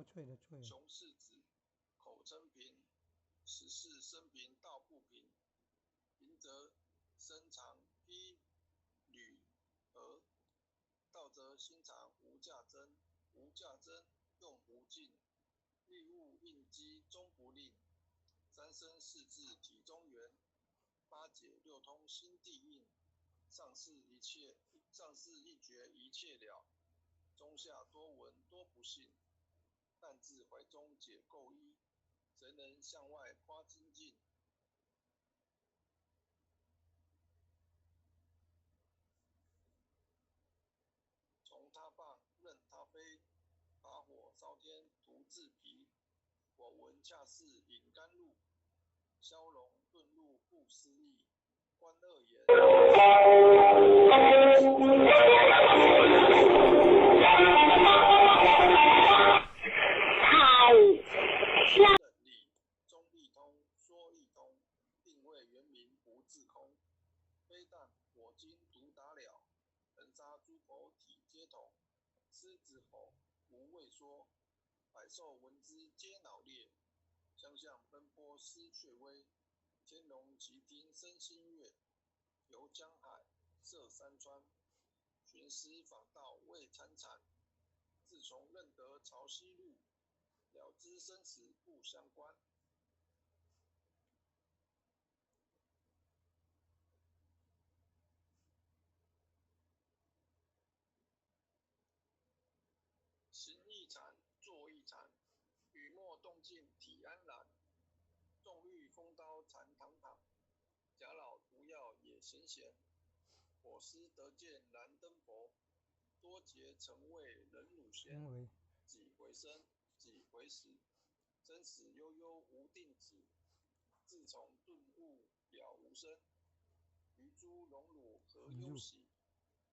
憔悴的悴。熊氏子，口称平，十世生平道不平。平则身长披履额，道则心长无价珍，无价珍用无尽。利物应机终不令，三生四字体中圆，八解六通心地应。上士一绝一切了，中下多闻多不信。但自怀中解垢衣，谁能向外夸精进？从他棒任他飞，把火烧天徒自疲。我闻恰似饮甘露，消融遁入不思议。观二言，任理中一通，说一通，定位原名不自空。非但我今独达了，人杀诸佛体皆同。狮子吼无畏说，百兽闻之皆脑裂。相向奔波失却威，天龙齐听生心悦。游江海涉山川，寻师访道未参禅。自从认得潮汐路，了知生死不相关。行一禅，坐一禅，雨墨动静体安然。纵欲风刀禅堂堂，假老毒药也闲闲。我师得见燃灯佛，多劫曾为人辱先。几回生，几回死，生死悠悠无定止。自从顿悟了无生，于诸荣辱何忧喜？